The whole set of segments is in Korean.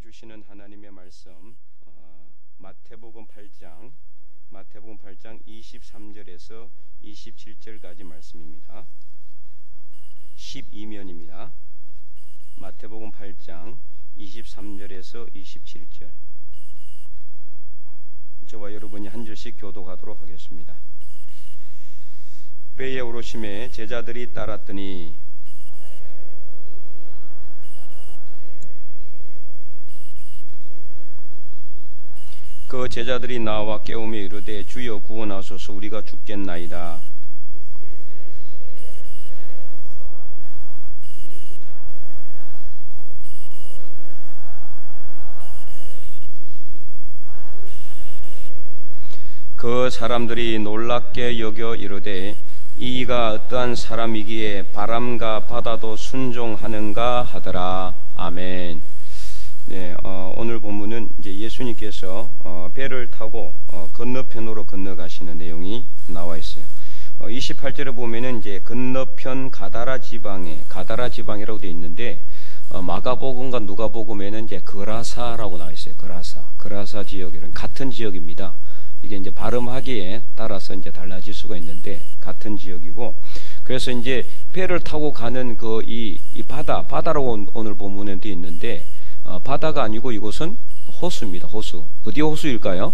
주시는 하나님의 말씀, 마태복음 8장 23절에서 27절까지 말씀입니다. 12면입니다. 마태복음 8장 23절에서 27절. 저와 여러분이 한 절씩 교독하도록 하겠습니다. 배에 오르심에 제자들이 따랐더니 그 제자들이 나와 깨우며 이르되 주여 구원하소서 우리가 죽겠나이다. 그 사람들이 놀랍게 여겨 이르되 이가 어떠한 사람이기에 바람과 바다도 순종하는가 하더라. 아멘. 네, 오늘 본문은 이제 예수님께서 배를 타고 건너편으로 건너가시는 내용이 나와 있어요. 28절에 보면은 이제 건너편 가다라 지방이라고 되어 있는데 마가복음과 누가복음에는 이제 그라사라고 나와 있어요. 그라사 지역이란 같은 지역입니다. 이게 이제 발음하기에 따라서 이제 달라질 수가 있는데 같은 지역이고, 그래서 이제 배를 타고 가는 그 이 바다라고 오늘 본문에 되어 있는데 바다가 아니고 이곳은 호수입니다. 호수. 어디 호수일까요?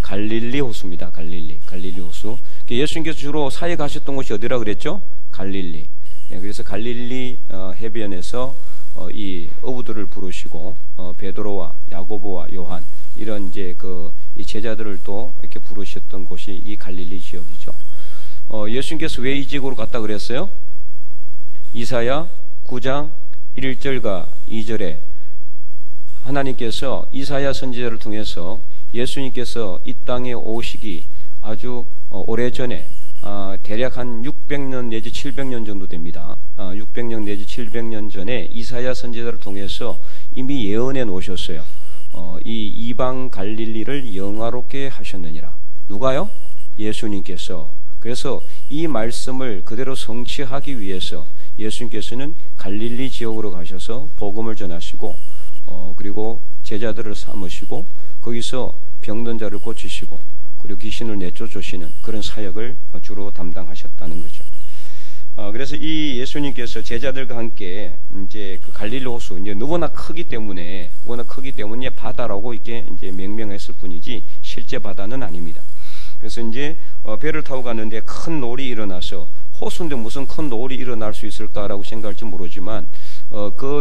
갈릴리 호수입니다. 갈릴리 호수. 예수님께서 주로 사해 가셨던 곳이 어디라 그랬죠? 갈릴리. 그래서 갈릴리 해변에서 이 어부들을 부르시고 베드로와 야고보와 요한 이런 이제 이 제자들을 또 이렇게 부르셨던 곳이 이 갈릴리 지역이죠. 예수님께서 왜 이 지역으로 갔다 그랬어요? 이사야 9장 1절과 2절에 하나님께서 이사야 선지자를 통해서 예수님께서 이 땅에 오시기 아주 오래전에 대략 한 600년 내지 700년 정도 됩니다. 600년 내지 700년 전에 이사야 선지자를 통해서 이미 예언해 놓으셨어요. 이 이방 갈릴리를 영화롭게 하셨느니라. 누가요? 예수님께서. 그래서 이 말씀을 그대로 성취하기 위해서 예수님께서는 갈릴리 지역으로 가셔서 복음을 전하시고 그리고 제자들을 삼으시고 거기서 병든 자를 고치시고 그리고 귀신을 내쫓으시는 그런 사역을 주로 담당하셨다는 거죠. 그래서 이 예수님께서 제자들과 함께 이제 그 갈릴리 호수 이제 워낙 크기 때문에 바다라고 이렇게 이제 명명했을 뿐이지 실제 바다는 아닙니다. 그래서 이제 배를 타고 갔는데 큰 놀이 일어나서, 호수인데 무슨 큰 놀이 일어날 수 있을까라고 생각할지 모르지만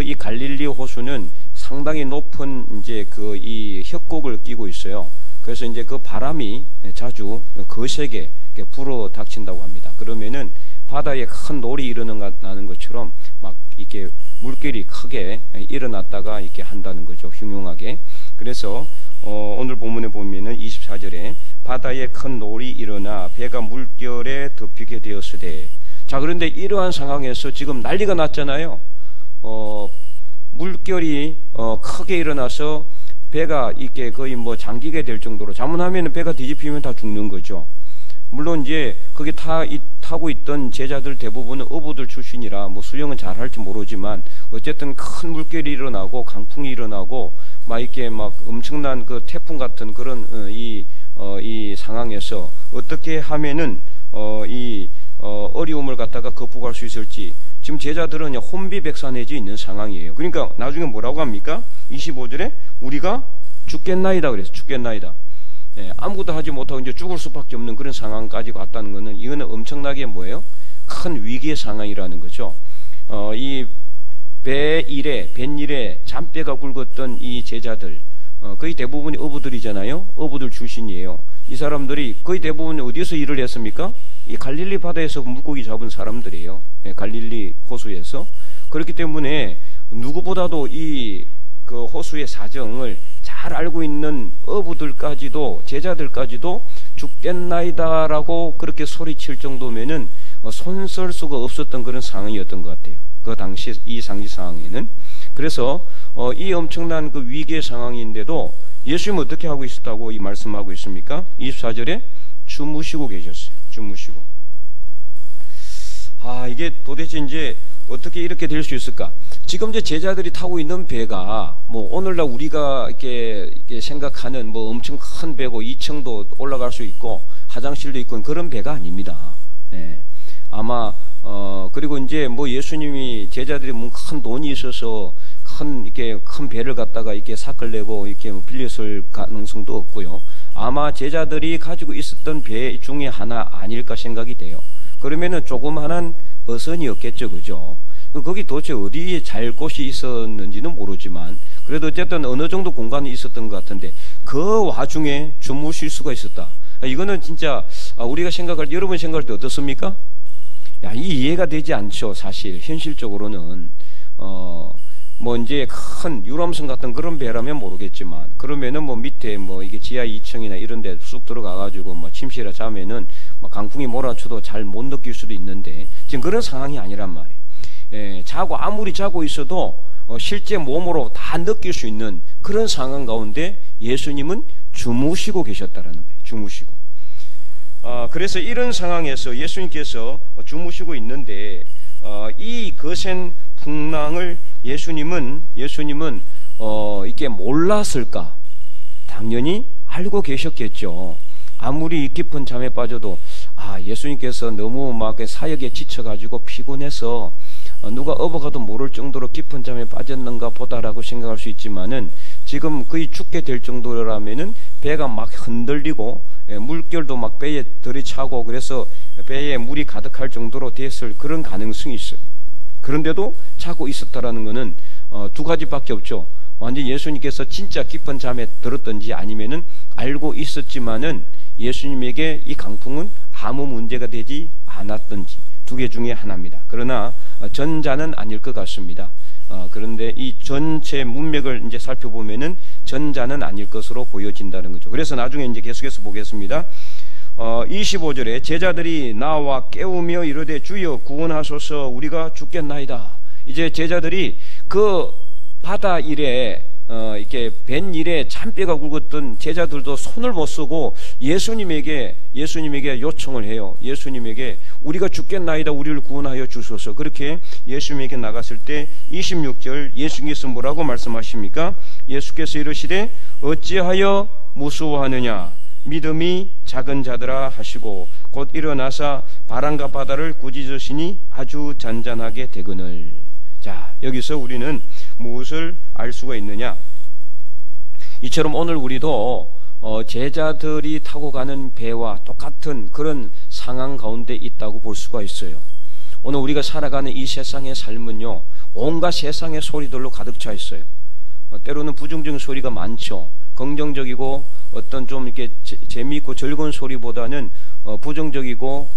이 갈릴리 호수는 상당히 높은 이제 이 협곡을 끼고 있어요. 그래서 이제 그 바람이 자주 거세게 불어 닥친다고 합니다. 그러면은 바다에 큰 놀이 일어나는 것처럼 막 이렇게 물결이 크게 일어났다가 이렇게 한다는 거죠. 흉흉하게. 그래서 오늘 본문에 보면은 24절에 바다에 큰 놀이 일어나 배가 물결에 덮이게 되었으되, 자 그런데 이러한 상황에서 지금 난리가 났잖아요. 물결이 크게 일어나서 배가 이렇게 거의 뭐 잠기게 될 정도로, 잘못하면 배가 뒤집히면 다 죽는 거죠. 물론 이제 거기 타고 있던 제자들 대부분은 어부들 출신이라 뭐 수영은 잘할지 모르지만 어쨌든 큰 물결이 일어나고 강풍이 일어나고 막 이렇게 막 엄청난 그 태풍 같은 그런 이 상황에서 어떻게 하면은 어려움을 갖다가 극복할 수 있을지 지금 제자들은 혼비백산해져 있는 상황이에요. 그러니까 나중에 뭐라고 합니까? 25절에 우리가 죽겠나이다 그래서 죽겠나이다. 아무것도 하지 못하고 이제 죽을 수밖에 없는 그런 상황까지 갔다는 것은 이거는 엄청나게 뭐예요? 큰 위기의 상황이라는 거죠. 이 뱃일에 잔뼈가 굵었던 이 제자들 거의 대부분이 어부들이잖아요. 어부들 출신이에요. 이 사람들이 거의 대부분 어디서 일을 했습니까? 이 갈릴리 바다에서 물고기 잡은 사람들이에요. 갈릴리 호수에서. 그렇기 때문에 누구보다도 그 호수의 사정을 잘 알고 있는 어부들까지도 제자들까지도 죽겠나이다라고 그렇게 소리칠 정도면은 손쓸 수가 없었던 그런 상황이었던 것 같아요. 그 당시 이 상지 상황에는. 그래서 이 엄청난 그 위기의 상황인데도 예수님은 어떻게 하고 있었다고 이 말씀하고 있습니까? 24절에 주무시고 계셨어요. 주무시고. 이게 도대체 이제 어떻게 이렇게 될 수 있을까? 지금 이제 제자들이 타고 있는 배가 뭐 오늘날 우리가 이렇게 생각하는 뭐 엄청 큰 배고 2층도 올라갈 수 있고 화장실도 있고 그런 배가 아닙니다. 예. 아마 그리고 이제 뭐 예수님이 제자들이 뭐 큰 돈이 있어서 이렇게 큰 배를 갖다가 이렇게 삭을 내고 이렇게 빌렸을 가능성도 없고요. 아마 제자들이 가지고 있었던 배 중에 하나 아닐까 생각이 돼요. 그러면은 조그만한 어선이었겠죠, 그죠? 거기 도대체 어디에 잘 곳이 있었는지는 모르지만 그래도 어쨌든 어느 정도 공간이 있었던 것 같은데 그 와중에 주무실 수가 있었다. 이거는 진짜 우리가 생각할 때, 여러분 생각할 때 어떻습니까? 야, 이 이해가 되지 않죠. 사실 현실적으로는 뭐 이제 큰 유람선 같은 그런 배라면 모르겠지만 그러면은 뭐 밑에 뭐 이게 지하 2층이나 이런 데 쑥 들어가 가지고 뭐 침실에 자면은 뭐 강풍이 몰아쳐도 잘 못 느낄 수도 있는데 지금 그런 상황이 아니란 말이에요. 예, 아무리 자고 있어도 실제 몸으로 다 느낄 수 있는 그런 상황 가운데 예수님은 주무시고 계셨다라는 거예요. 주무시고. 그래서 이런 상황에서 예수님께서 주무시고 있는데 이 거센 풍랑을 예수님은 이게 몰랐을까? 당연히 알고 계셨겠죠. 아무리 깊은 잠에 빠져도 예수님께서 너무 막 사역에 지쳐가지고 피곤해서 누가 업어가도 모를 정도로 깊은 잠에 빠졌는가 보다라고 생각할 수 있지만은 지금 거의 죽게 될 정도라면은 배가 막 흔들리고 물결도 막 배에 들이차고 그래서 배에 물이 가득할 정도로 됐을 그런 가능성이 있어요. 그런데도 자고 있었다라는 것은 두 가지밖에 없죠. 완전 예수님께서 진짜 깊은 잠에 들었던지 아니면은 알고 있었지만은 예수님에게 이 강풍은 아무 문제가 되지 않았던지 두 개 중에 하나입니다. 그러나 전자는 아닐 것 같습니다. 그런데 이 전체 문맥을 이제 살펴보면은 전자는 아닐 것으로 보여진다는 거죠. 그래서 나중에 이제 계속해서 보겠습니다. 25절에 제자들이 나와 깨우며 이르되 주여 구원하소서 우리가 죽겠나이다. 이제 제자들이 그 바다 일에 이렇게 벤 일에 잔뼈가 굵었던 제자들도 손을 못 쓰고 예수님에게 요청을 해요. 예수님에게 우리가 죽겠나이다 우리를 구원하여 주소서. 그렇게 예수님에게 나갔을 때 26절 예수님께서 뭐라고 말씀하십니까? 예수께서 이르시되 어찌하여 무수워하느냐 믿음이 작은 자들아 하시고 곧 일어나사 바람과 바다를 꾸짖으시니 아주 잔잔하게 되거늘. 자, 여기서 우리는 무엇을 알 수가 있느냐? 이처럼 오늘 우리도 제자들이 타고 가는 배와 똑같은 그런 상황 가운데 있다고 볼 수가 있어요. 오늘 우리가 살아가는 이 세상의 삶은요, 온갖 세상의 소리들로 가득 차 있어요. 때로는 부정적인 소리가 많죠. 긍정적이고 어떤 좀 이렇게 재미있고 즐거운 소리보다는 부정적이고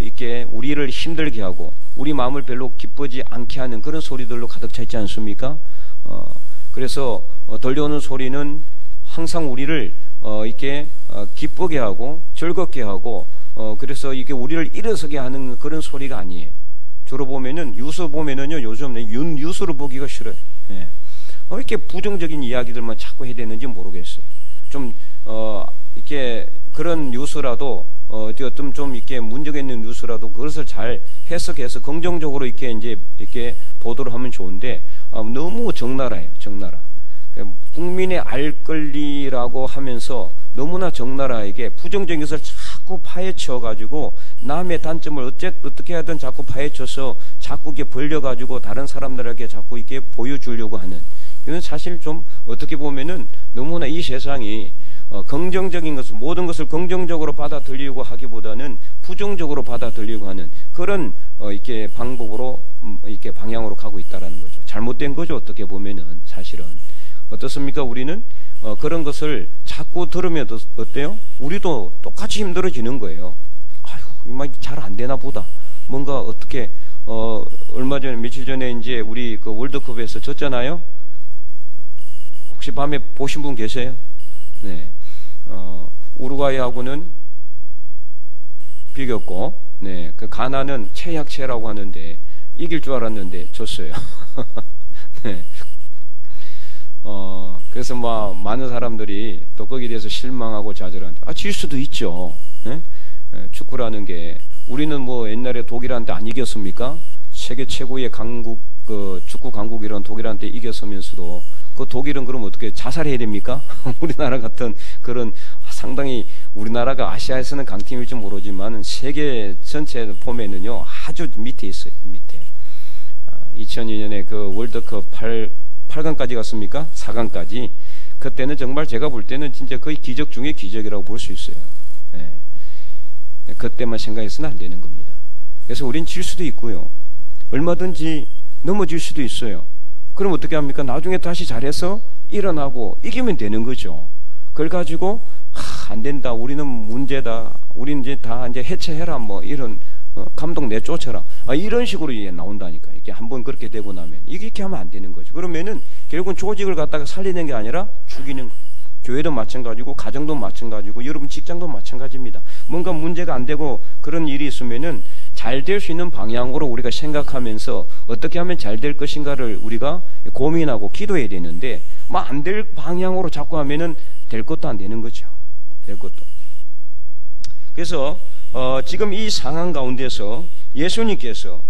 이렇게 우리를 힘들게 하고 우리 마음을 별로 기쁘지 않게 하는 그런 소리들로 가득 차 있지 않습니까? 그래서 들려오는 소리는 항상 우리를 이렇게 기쁘게 하고 즐겁게 하고 그래서 이게 우리를 일어서게 하는 그런 소리가 아니에요. 주로 보면은 뉴스 보면은요, 요즘 뉴스를 보기가 싫어요. 예. 이렇게 부정적인 이야기들만 자꾸 해야 되는지 모르겠어요. 좀 이렇게 그런 뉴스라도 어떤 좀 이렇게 문제가 있는 뉴스라도 그것을 잘 해석해서 긍정적으로 이렇게 보도를 하면 좋은데 너무 적나라해요. 적나라. 국민의 알 권리라고 하면서 너무나 적나라하게 부정적인 것을 자꾸 파헤쳐 가지고 남의 단점을 어떻게 하든 자꾸 파헤쳐서 자꾸 이렇게 벌려 가지고 다른 사람들에게 자꾸 이렇게 보여주려고 하는, 이건 사실 좀 어떻게 보면은 너무나 이 세상이 긍정적인 것을, 모든 것을 긍정적으로 받아들이려고 하기보다는 부정적으로 받아들이려고 하는 그런 이렇게 방법으로 이렇게 방향으로 가고 있다라는 거죠. 잘못된 거죠. 어떻게 보면은 사실은 어떻습니까? 우리는 그런 것을 자꾸 들으면 어때요? 우리도 똑같이 힘들어지는 거예요. 아유, 이만 잘 안 되나 보다. 뭔가 어떻게 얼마 전에 며칠 전에 이제 우리 그 월드컵에서 졌잖아요. 혹시 밤에 보신 분 계세요? 네. 우루과이하고는 비겼고, 네. 그 가나는 최약체라고 하는데 이길 줄 알았는데 졌어요. 네. 그래서 많은 사람들이 또 거기에 대해서 실망하고 좌절한다. 질 수도 있죠. 네? 축구라는 게, 우리는 뭐 옛날에 독일한테 안 이겼습니까? 세계 최고의 강국, 축구 강국이란 독일한테 이겨서면서도 그 독일은 그럼 어떻게 자살해야 됩니까? 우리나라 같은 그런 상당히 우리나라가 아시아에서는 강팀일지 모르지만 세계 전체 보면은요 아주 밑에 있어요. 밑에. 2002년에 그 월드컵 8강까지 갔습니까? 4강까지. 그때는 정말 제가 볼 때는 진짜 거의 기적 중에 기적이라고 볼 수 있어요. 예. 그때만 생각해서는 안 되는 겁니다. 그래서 우린 질 수도 있고요. 얼마든지 넘어질 수도 있어요. 그럼 어떻게 합니까? 나중에 다시 잘해서 일어나고 이기면 되는 거죠. 그걸 가지고 안 된다. 우리는 문제다. 우리는 이제 다 이제 해체해라. 뭐 이런 감독 내쫓아라. 이런 식으로 이제 나온다니까. 이게 한번 그렇게 되고 나면 이렇게 하면 안 되는 거죠. 그러면은 결국은 조직을 갖다가 살리는 게 아니라 죽이는 거예요. 교회도 마찬가지고 가정도 마찬가지고 여러분 직장도 마찬가지입니다. 뭔가 문제가 안 되고 그런 일이 있으면은 잘 될 수 있는 방향으로 우리가 생각하면서 어떻게 하면 잘 될 것인가를 우리가 고민하고 기도해야 되는데 막 안 될 방향으로 자꾸 하면은 될 것도 안 되는 거죠. 될 것도. 그래서 지금 이 상황 가운데서 예수님께서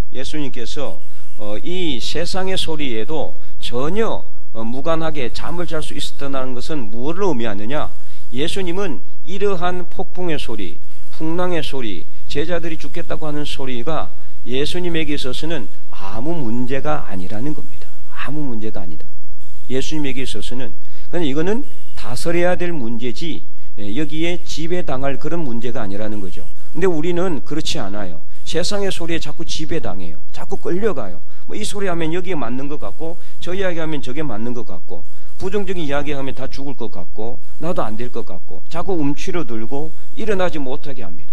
이 세상의 소리에도 전혀 무관하게 잠을 잘 수 있었다는 것은 무엇을 의미하느냐? 예수님은 이러한 폭풍의 소리, 풍랑의 소리, 제자들이 죽겠다고 하는 소리가 예수님에게 있어서는 아무 문제가 아니라는 겁니다. 아무 문제가 아니다. 예수님에게 있어서는 그러니까 이거는 다스려야 될 문제지 여기에 지배당할 그런 문제가 아니라는 거죠. 근데 우리는 그렇지 않아요. 세상의 소리에 자꾸 지배당해요. 자꾸 끌려가요. 뭐 이 소리 하면 여기에 맞는 것 같고 저 이야기 하면 저게 맞는 것 같고 부정적인 이야기 하면 다 죽을 것 같고 나도 안 될 것 같고 자꾸 움츠려 들고 일어나지 못하게 합니다.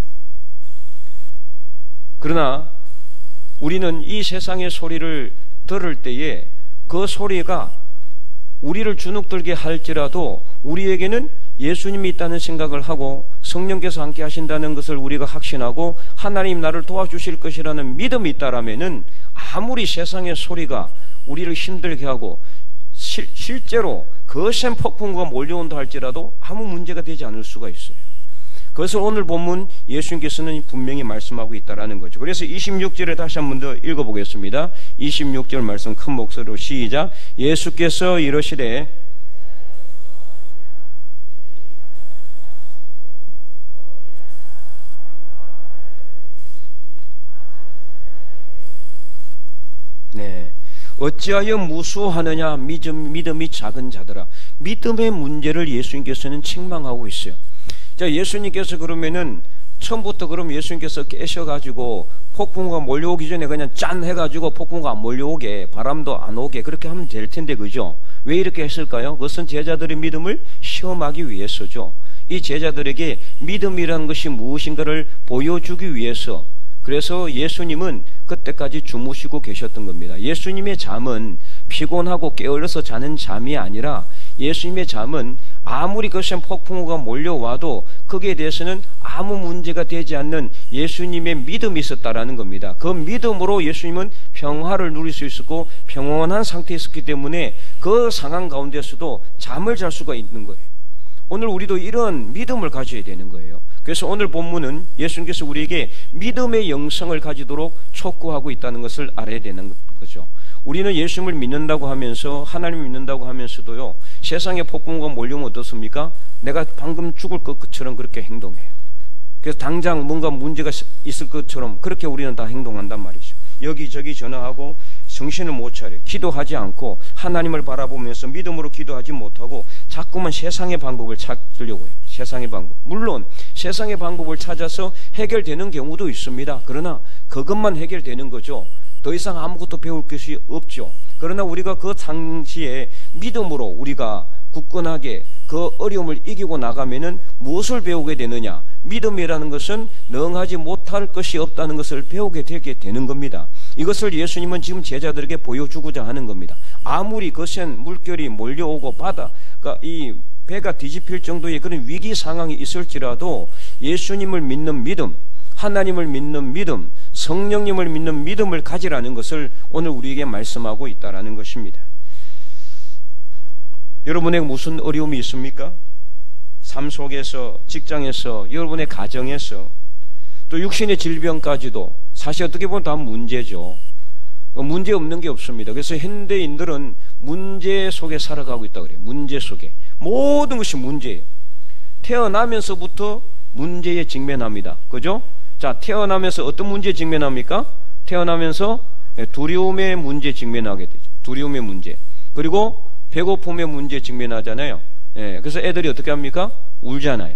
그러나 우리는 이 세상의 소리를 들을 때에 그 소리가 우리를 주눅들게 할지라도 우리에게는 예수님이 있다는 생각을 하고 성령께서 함께 하신다는 것을 우리가 확신하고 하나님 나를 도와주실 것이라는 믿음이 있다라면은 아무리 세상의 소리가 우리를 힘들게 하고 실제로 거센 폭풍과 몰려온다 할지라도 아무 문제가 되지 않을 수가 있어요. 그래서 오늘 본문 예수님께서는 분명히 말씀하고 있다라는 거죠. 그래서 26절에 다시 한 번 더 읽어보겠습니다. 26절 말씀 큰 목소리로 시작. 예수께서 이러시되 네. 어찌하여 무수하느냐 믿음이 작은 자들아. 믿음의 문제를 예수님께서는 책망하고 있어요. 자, 예수님께서 그러면은 처음부터 그럼 예수님께서 깨셔가지고 폭풍우가 몰려오기 전에 그냥 짠 해가지고 폭풍우가 안 몰려오게 바람도 안 오게 그렇게 하면 될 텐데 그죠? 왜 이렇게 했을까요? 그것은 제자들의 믿음을 시험하기 위해서죠. 이 제자들에게 믿음이라는 것이 무엇인가를 보여주기 위해서. 그래서 예수님은 그때까지 주무시고 계셨던 겁니다. 예수님의 잠은 피곤하고 게을러서 자는 잠이 아니라 예수님의 잠은 아무리 거센 폭풍우가 몰려와도 거기에 대해서는 아무 문제가 되지 않는 예수님의 믿음이 있었다라는 겁니다. 그 믿음으로 예수님은 평화를 누릴 수 있었고 평온한 상태에 있었기 때문에 그 상황 가운데서도 잠을 잘 수가 있는 거예요. 오늘 우리도 이런 믿음을 가져야 되는 거예요. 그래서 오늘 본문은 예수님께서 우리에게 믿음의 영성을 가지도록 촉구하고 있다는 것을 알아야 되는 거죠. 우리는 예수님을 믿는다고 하면서 하나님을 믿는다고 하면서도요 세상에 폭풍우가 몰려오면 어떻습니까? 내가 방금 죽을 것처럼 그렇게 행동해요. 그래서 당장 뭔가 문제가 있을 것처럼 그렇게 우리는 다 행동한단 말이죠. 여기저기 전화하고 정신을 못 차려 기도하지 않고 하나님을 바라보면서 믿음으로 기도하지 못하고 자꾸만 세상의 방법을 찾으려고 해요. 세상의 방법. 물론 세상의 방법을 찾아서 해결되는 경우도 있습니다. 그러나 그것만 해결되는 거죠. 더 이상 아무것도 배울 것이 없죠. 그러나 우리가 그 당시에 믿음으로 우리가 굳건하게 그 어려움을 이기고 나가면은 무엇을 배우게 되느냐? 믿음이라는 것은 능하지 못할 것이 없다는 것을 배우게 되게 되는 겁니다. 이것을 예수님은 지금 제자들에게 보여주고자 하는 겁니다. 아무리 거센 물결이 몰려오고 바다가 이 배가 뒤집힐 정도의 그런 위기 상황이 있을지라도 예수님을 믿는 믿음, 하나님을 믿는 믿음, 성령님을 믿는 믿음을 가지라는 것을 오늘 우리에게 말씀하고 있다라는 것입니다. 여러분에게 무슨 어려움이 있습니까? 삶 속에서, 직장에서, 여러분의 가정에서, 또 육신의 질병까지도 사실 어떻게 보면 다 문제죠. 문제 없는 게 없습니다. 그래서 현대인들은 문제 속에 살아가고 있다고 그래요. 문제 속에. 모든 것이 문제예요. 태어나면서부터 문제에 직면합니다. 그죠? 자, 태어나면서 어떤 문제에 직면합니까? 태어나면서 두려움의 문제에 직면하게 되죠. 두려움의 문제. 그리고 배고픔의 문제에 직면하잖아요. 그래서 애들이 어떻게 합니까? 울잖아요.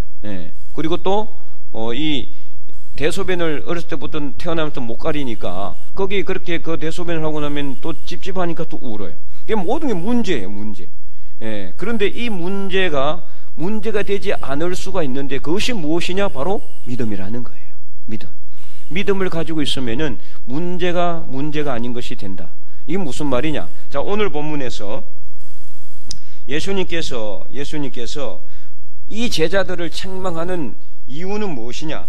그리고 또 이 대소변을 어렸을 때부터 태어나면서 못 가리니까 거기 그렇게 그 대소변을 하고 나면 또 찝찝하니까 또 울어요. 이게 모든 게 문제예요, 문제. 그런데 이 문제가 되지 않을 수가 있는데 그것이 무엇이냐? 바로 믿음이라는 거예요. 믿음을 가지고 있으면은 문제가 아닌 것이 된다. 이게 무슨 말이냐? 자, 오늘 본문에서 예수님께서 이 제자들을 책망하는 이유는 무엇이냐?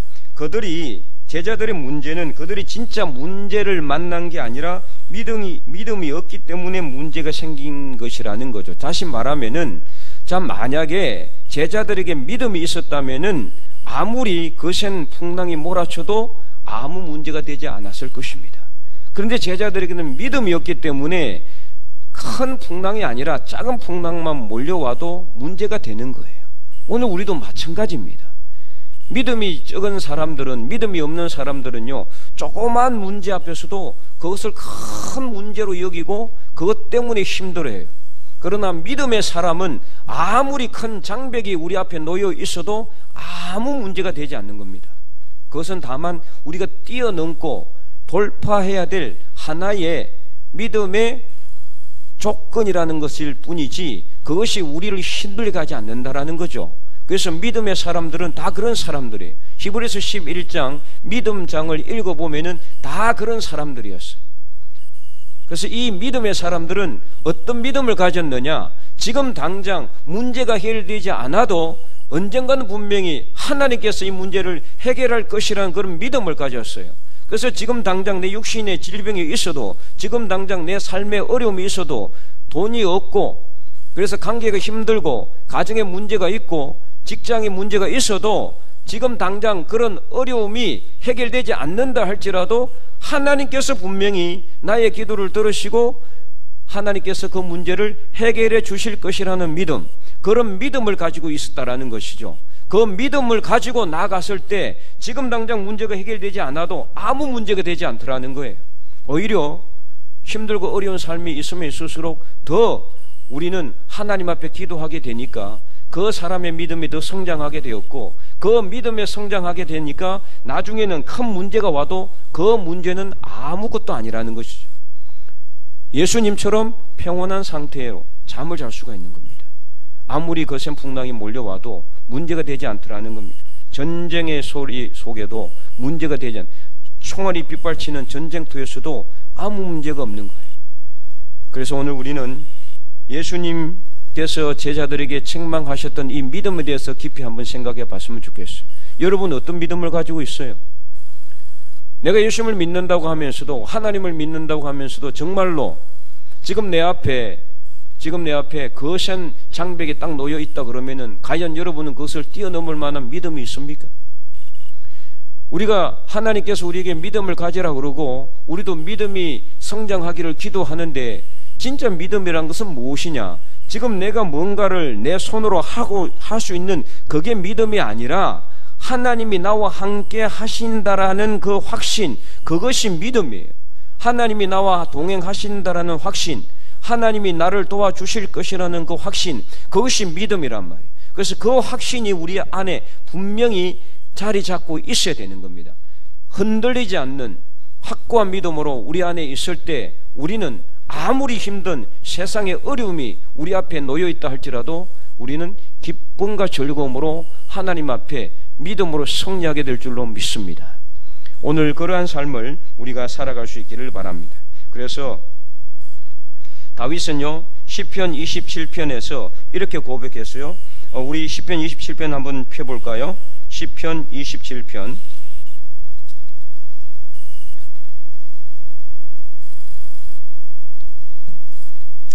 제자들의 문제는 그들이 진짜 문제를 만난 게 아니라 믿음이 없기 때문에 문제가 생긴 것이라는 거죠. 다시 말하면은, 자, 만약에 제자들에게 믿음이 있었다면은 아무리 거센 풍랑이 몰아쳐도 아무 문제가 되지 않았을 것입니다. 그런데 제자들에게는 믿음이 없기 때문에 큰 풍랑이 아니라 작은 풍랑만 몰려와도 문제가 되는 거예요. 오늘 우리도 마찬가지입니다. 믿음이 적은 사람들은, 믿음이 없는 사람들은요, 조그만 문제 앞에서도 그것을 큰 문제로 여기고 그것 때문에 힘들어해요. 그러나 믿음의 사람은 아무리 큰 장벽이 우리 앞에 놓여 있어도 아무 문제가 되지 않는 겁니다. 그것은 다만 우리가 뛰어넘고 돌파해야 될 하나의 믿음의 조건이라는 것일 뿐이지 그것이 우리를 힘들게 하지 않는다라는 거죠. 그래서 믿음의 사람들은 다 그런 사람들이에요. 히브리서 11장 믿음장을 읽어보면은 다 그런 사람들이었어요. 그래서 이 믿음의 사람들은 어떤 믿음을 가졌느냐? 지금 당장 문제가 해결되지 않아도 언젠가는 분명히 하나님께서 이 문제를 해결할 것이라는 그런 믿음을 가졌어요. 그래서 지금 당장 내 육신의 질병이 있어도, 지금 당장 내 삶의 어려움이 있어도, 돈이 없고 그래서 관계가 힘들고 가정에 문제가 있고 직장에 문제가 있어도 지금 당장 그런 어려움이 해결되지 않는다 할지라도 하나님께서 분명히 나의 기도를 들으시고 하나님께서 그 문제를 해결해 주실 것이라는 믿음, 그런 믿음을 가지고 있었다라는 것이죠. 그 믿음을 가지고 나갔을 때 지금 당장 문제가 해결되지 않아도 아무 문제가 되지 않더라는 거예요. 오히려 힘들고 어려운 삶이 있으면 있을수록 더 우리는 하나님 앞에 기도하게 되니까 그 사람의 믿음이 더 성장하게 되었고, 그 믿음에 성장하게 되니까 나중에는 큰 문제가 와도 그 문제는 아무것도 아니라는 것이죠. 예수님처럼 평온한 상태로 잠을 잘 수가 있는 겁니다. 아무리 거센 풍랑이 몰려와도 문제가 되지 않더라는 겁니다. 전쟁의 소리 속에도 문제가 되지 않, 총알이 빗발치는 전쟁터에서도 아무 문제가 없는 거예요. 그래서 오늘 우리는 예수님께서 제자들에게 책망하셨던 이 믿음에 대해서 깊이 한번 생각해 봤으면 좋겠어요. 여러분 어떤 믿음을 가지고 있어요? 내가 예수님을 믿는다고 하면서도, 하나님을 믿는다고 하면서도 정말로 지금 내 앞에 거센 장벽이 딱 놓여 있다 그러면은 과연 여러분은 그것을 뛰어넘을 만한 믿음이 있습니까? 우리가 하나님께서 우리에게 믿음을 가지라 그러고 우리도 믿음이 성장하기를 기도하는데 진짜 믿음이란 것은 무엇이냐? 지금 내가 뭔가를 내 손으로 할 수 있는 그게 믿음이 아니라 하나님이 나와 함께 하신다라는 그 확신, 그것이 믿음이에요. 하나님이 나와 동행하신다라는 확신, 하나님이 나를 도와주실 것이라는 그 확신, 그것이 믿음이란 말이에요. 그래서 그 확신이 우리 안에 분명히 자리 잡고 있어야 되는 겁니다. 흔들리지 않는 확고한 믿음으로 우리 안에 있을 때 우리는 아무리 힘든 세상의 어려움이 우리 앞에 놓여 있다 할지라도 우리는 기쁨과 즐거움으로 하나님 앞에 믿음으로 승리하게 될 줄로 믿습니다. 오늘 그러한 삶을 우리가 살아갈 수 있기를 바랍니다. 그래서 다윗은요 시편 27편에서 이렇게 고백했어요. 우리 시편 27편 한번 펴볼까요? 시편 27편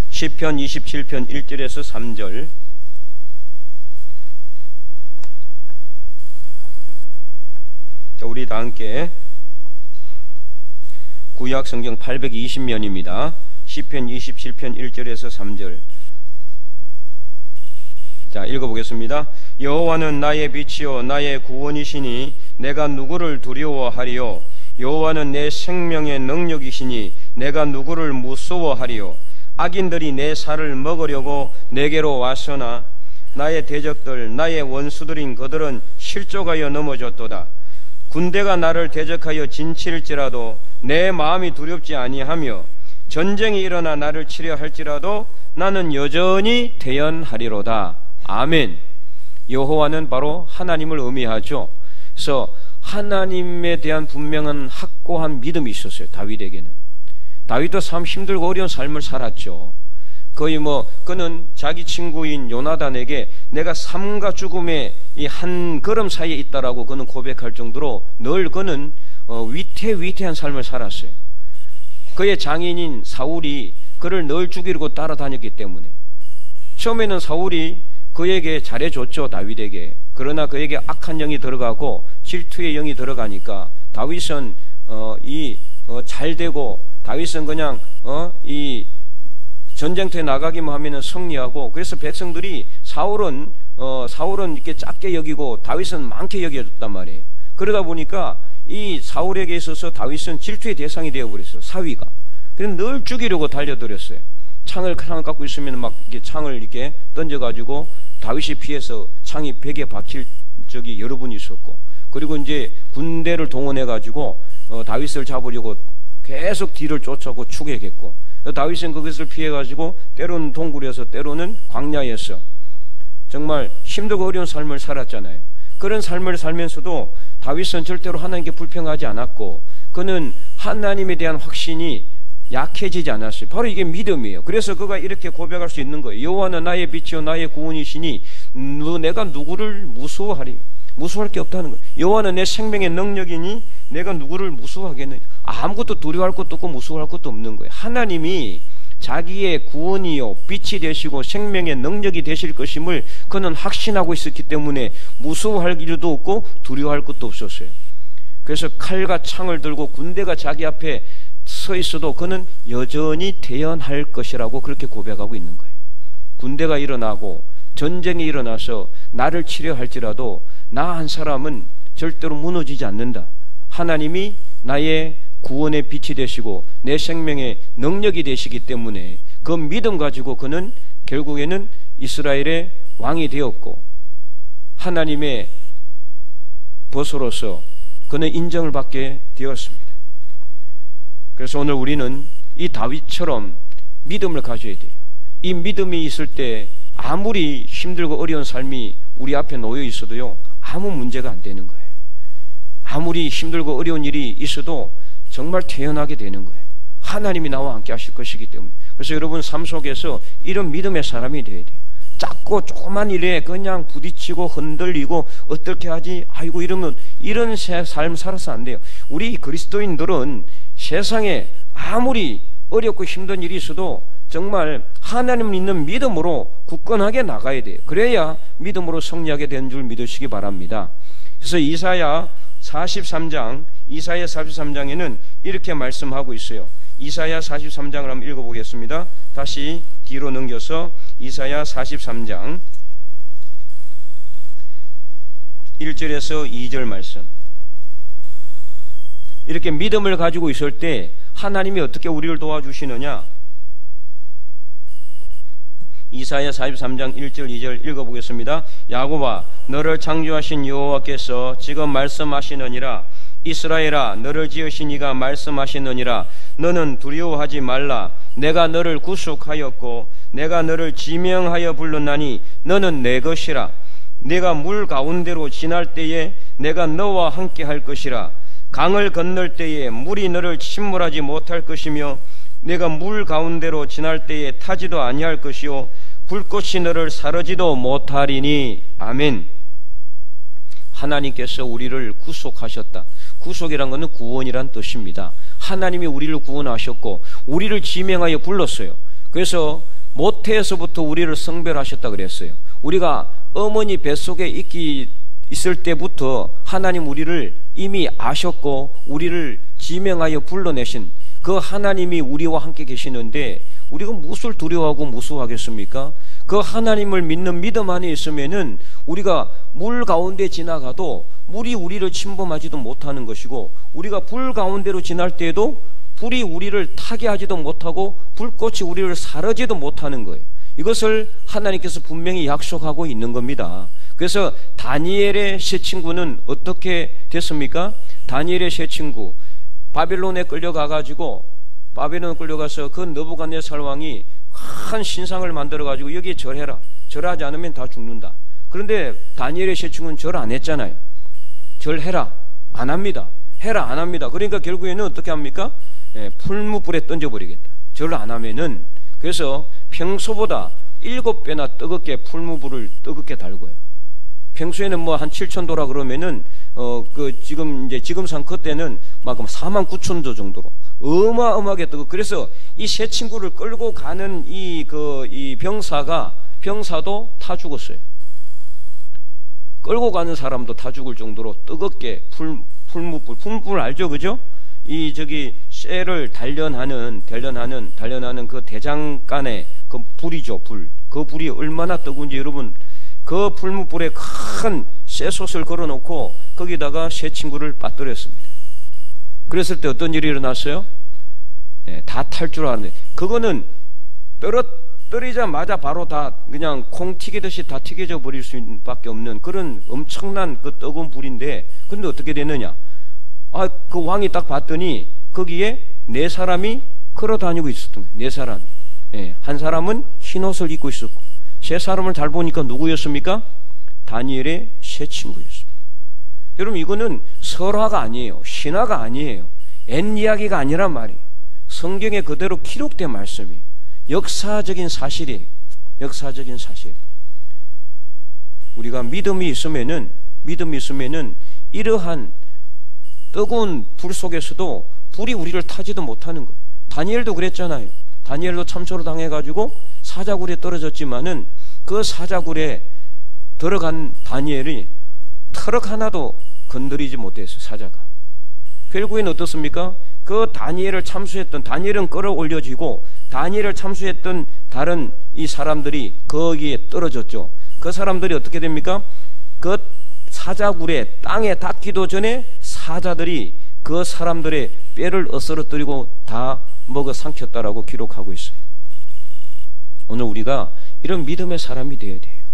시편 27편 1절에서 3절. 자, 우리 다 함께 구약 성경 820면입니다. 시편 27편 1절에서 3절. 자, 읽어보겠습니다. 여호와는 나의 빛이요 나의 구원이시니 내가 누구를 두려워하리요. 여호와는 내 생명의 능력이시니 내가 누구를 무서워하리요. 악인들이 내 살을 먹으려고 내게로 왔으나 나의 대적들 나의 원수들인 그들은 실족하여 넘어졌도다. 군대가 나를 대적하여 진칠지라도 내 마음이 두렵지 아니하며 전쟁이 일어나 나를 치려 할지라도 나는 여전히 태연하리로다. 아멘. 여호와는 바로 하나님을 의미하죠. 그래서 하나님에 대한 분명한 확고한 믿음이 있었어요. 다윗에게는. 다윗도 참 힘들고 어려운 삶을 살았죠. 거의 그는 자기 친구인 요나단에게 내가 삶과 죽음의 이 한 걸음 사이에 있다라고 그는 고백할 정도로 늘 그는 위태위태한 삶을 살았어요. 그의 장인인 사울이 그를 늘 죽이려고 따라다녔기 때문에 처음에는 사울이 그에게 잘해줬죠. 다윗에게. 그러나 그에게 악한 영이 들어가고 질투의 영이 들어가니까 다윗은 잘되고 다윗은 그냥 이 전쟁터에 나가기만 하면은 승리하고, 그래서 백성들이 사울은 이렇게 작게 여기고 다윗은 많게 여겨줬단 말이에요. 그러다 보니까 이 사울에게 있어서 다윗은 질투의 대상이 되어버렸어요. 사위가. 그래서 늘 죽이려고 달려들었어요. 창을 갖고 있으면 막 이렇게 창을 이렇게 던져가지고 다윗이 피해서 창이 벽에 박힐 적이 여러 번 있었고, 그리고 이제 군대를 동원해가지고 다윗을 잡으려고 계속 뒤를 쫓아오고 추격했고, 다윗은 그것을 피해가지고 때로는 동굴에서 때로는 광야에서 정말 힘들고 어려운 삶을 살았잖아요. 그런 삶을 살면서도 다윗은 절대로 하나님께 불평하지 않았고 그는 하나님에 대한 확신이 약해지지 않았어요. 바로 이게 믿음이에요. 그래서 그가 이렇게 고백할 수 있는 거예요. 여호와는 나의 빛이요 나의 구원이시니 내가 누구를 무서워하리? 무서워할 게 없다는 거예요. 여호와는 내 생명의 능력이니 내가 누구를 무서워하겠느냐? 아무것도 두려워할 것도 없고 무서워할 것도 없는 거예요. 하나님이 자기의 구원이요 빛이 되시고 생명의 능력이 되실 것임을 그는 확신하고 있었기 때문에 무서워할 일도 없고 두려워할 것도 없었어요. 그래서 칼과 창을 들고 군대가 자기 앞에 서 있어도 그는 여전히 대연할 것이라고 그렇게 고백하고 있는 거예요. 군대가 일어나고 전쟁이 일어나서 나를 치려 할지라도 나 한 사람은 절대로 무너지지 않는다. 하나님이 나의 구원의 빛이 되시고 내 생명의 능력이 되시기 때문에 그 믿음 가지고 그는 결국에는 이스라엘의 왕이 되었고 하나님의 벗으로서 그는 인정을 받게 되었습니다. 그래서 오늘 우리는 이 다윗처럼 믿음을 가져야 돼요. 이 믿음이 있을 때 아무리 힘들고 어려운 삶이 우리 앞에 놓여 있어도요 아무 문제가 안 되는 거예요. 아무리 힘들고 어려운 일이 있어도 정말 태어나게 되는 거예요. 하나님이 나와 함께 하실 것이기 때문에. 그래서 여러분 삶 속에서 이런 믿음의 사람이 되어야 돼요. 작고 조그만 일에 그냥 부딪히고 흔들리고 어떻게 하지? 아이고 이러면 이런 삶 살아서 안 돼요. 우리 그리스도인들은 세상에 아무리 어렵고 힘든 일이 있어도 정말 하나님을 믿는 믿음으로 굳건하게 나가야 돼요. 그래야 믿음으로 승리하게 되는 줄 믿으시기 바랍니다. 그래서 이사야 43장에는 이렇게 말씀하고 있어요. 이사야 43장을 한번 읽어보겠습니다. 다시 뒤로 넘겨서 이사야 43장 1절에서 2절 말씀. 이렇게 믿음을 가지고 있을 때 하나님이 어떻게 우리를 도와주시느냐? 이사야 43장 1절 2절 읽어보겠습니다. 야곱아 너를 창조하신 여호와께서 지금 말씀하시느니라. 이스라엘아 너를 지으신 이가 말씀하시느니라. 너는 두려워하지 말라. 내가 너를 구속하였고 내가 너를 지명하여 불렀나니 너는 내 것이라. 내가 물 가운데로 지날 때에 내가 너와 함께 할 것이라. 강을 건널 때에 물이 너를 침몰하지 못할 것이며 내가 물 가운데로 지날 때에 타지도 아니할 것이요 불꽃이 너를 사르지도 못하리니. 아멘. 하나님께서 우리를 구속하셨다. 구속이란 것은 구원이란 뜻입니다. 하나님이 우리를 구원하셨고 우리를 지명하여 불렀어요. 그래서 모태에서부터 우리를 성별하셨다 그랬어요. 우리가 어머니 뱃속에 있을 때부터 하나님 우리를 이미 아셨고 우리를 지명하여 불러내신 그 하나님이 우리와 함께 계시는데 우리가 무엇을 두려워하고 무서워하겠습니까? 그 하나님을 믿는 믿음 안에 있으면은 우리가 물 가운데 지나가도 물이 우리를 침범하지도 못하는 것이고, 우리가 불 가운데로 지날 때에도 불이 우리를 타게 하지도 못하고 불꽃이 우리를 사르지도 못하는 거예요. 이것을 하나님께서 분명히 약속하고 있는 겁니다. 그래서 다니엘의 세 친구는 어떻게 됐습니까? 다니엘의 세 친구, 바벨론에 끌려가가지고, 바벨론에 끌려가서 그 느부갓네살 왕이 큰 신상을 만들어가지고 여기에 절해라, 절하지 않으면 다 죽는다. 그런데 다니엘의 세 친구는 절 안 했잖아요. 절해라, 안 합니다. 해라, 안 합니다. 그러니까 결국에는 어떻게 합니까? 풀무불에 던져버리겠다, 절 안 하면은. 그래서 평소보다 7배나 뜨겁게 풀무불을 뜨겁게 달고요. 평소에는 뭐 한 7,000도라 그러면은 지금상 그때는 막 49,000도 정도로 어마어마하게 뜨거. 그래서 이 세 친구를 끌고 가는 이 병사도 타 죽었어요. 끌고 가는 사람도 타 죽을 정도로 뜨겁게 풀무불 알죠, 그죠? 쇠를 단련하는 그 대장간의 그 불이죠, 불. 그 불이 얼마나 뜨거운지 여러분, 그 풀무불에 큰 쇠솥을 걸어놓고 거기다가 세 친구를 빠뜨렸습니다. 그랬을 때 어떤 일이 일어났어요? 다 탈 줄 알았는데, 그거는 떨어뜨리자마자 바로 다 그냥 콩 튀기듯이 다 튀겨져 버릴 수밖에 없는 그런 엄청난 그 뜨거운 불인데, 근데 어떻게 됐느냐? 그 왕이 딱 봤더니 거기에 4사람이 걸어 다니고 있었던 거예요. 4사람이. 한 사람은 흰 옷을 입고 있었고, 3사람을 잘 보니까 누구였습니까? 다니엘의 세 친구였습니다. 여러분, 이거는 설화가 아니에요. 신화가 아니에요. 옛 이야기가 아니란 말이에요. 성경에 그대로 기록된 말씀이에요. 역사적인 사실이에요. 역사적인 사실. 우리가 믿음이 있으면은 이러한 뜨거운 불 속에서도 불이 우리를 타지도 못하는 거예요. 다니엘도 그랬잖아요. 다니엘도 참초로 당해가지고 사자굴에 떨어졌지만은 그 사자굴에 들어간 다니엘이 털럭 하나도 건드리지 못했어요, 사자가. 결국엔 어떻습니까? 그 다니엘은 끌어올려지고 다니엘을 참수했던 다른 이 사람들이 거기에 떨어졌죠. 그 사람들이 어떻게 됩니까? 그 사자굴에 땅에 닿기도 전에 사자들이 그 사람들의 뼈를 어스러뜨리고 다 먹어 삼켰다라고 기록하고 있어요. 오늘 우리가 이런 믿음의 사람이 되어야 돼요.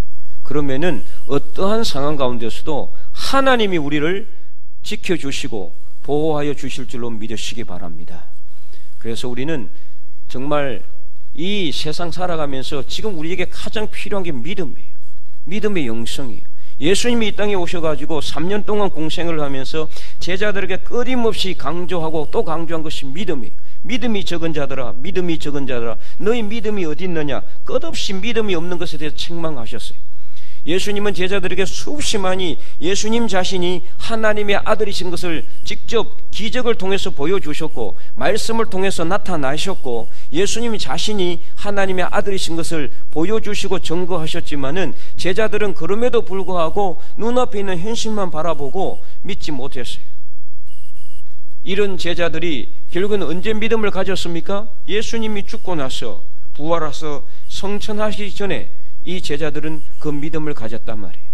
그러면은 어떠한 상황 가운데서도 하나님이 우리를 지켜주시고 보호하여 주실 줄로 믿으시기 바랍니다. 그래서 우리는 정말 이 세상 살아가면서 지금 우리에게 가장 필요한 게 믿음이에요. 믿음의 영성이에요. 예수님이 이 땅에 오셔가지고 3년 동안 공생을 하면서 제자들에게 끊임없이 강조하고 또 강조한 것이 믿음이에요. 믿음이 적은 자들아, 믿음이 적은 자들아, 너희 믿음이 어디 있느냐? 끝없이 믿음이 없는 것에 대해서 책망하셨어요. 예수님은 제자들에게 수없이 많이 예수님 자신이 하나님의 아들이신 것을 직접 기적을 통해서 보여주셨고, 말씀을 통해서 나타나셨고, 예수님 자신이 하나님의 아들이신 것을 보여주시고 증거하셨지만은 제자들은 그럼에도 불구하고 눈앞에 있는 현실만 바라보고 믿지 못했어요. 이런 제자들이 결국은 언제 믿음을 가졌습니까? 예수님이 죽고 나서 부활하셔서 성천하시기 전에 이 제자들은 그 믿음을 가졌단 말이에요.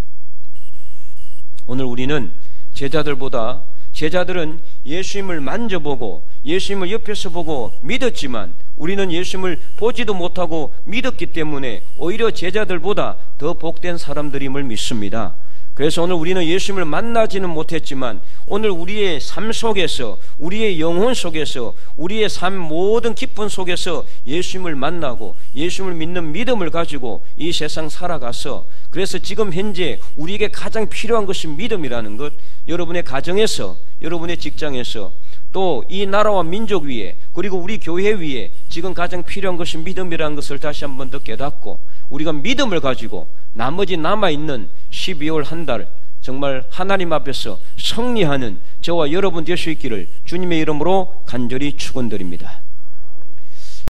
오늘 우리는 제자들은 예수님을 만져보고 예수님을 옆에서 보고 믿었지만 우리는 예수님을 보지도 못하고 믿었기 때문에 오히려 제자들보다 더 복된 사람들임을 믿습니다. 그래서 오늘 우리는 예수님을 만나지는 못했지만 오늘 우리의 삶 속에서, 우리의 영혼 속에서, 우리의 삶 모든 기쁨 속에서 예수님을 만나고 예수님을 믿는 믿음을 가지고 이 세상 살아가서, 그래서 지금 현재 우리에게 가장 필요한 것이 믿음이라는 것, 여러분의 가정에서, 여러분의 직장에서, 또 이 나라와 민족 위에, 그리고 우리 교회 위에 지금 가장 필요한 것이 믿음이라는 것을 다시 한 번 더 깨닫고 우리가 믿음을 가지고 나머지 남아있는 12월 한 달 정말 하나님 앞에서 승리하는 저와 여러분 될 수 있기를 주님의 이름으로 간절히 축원드립니다.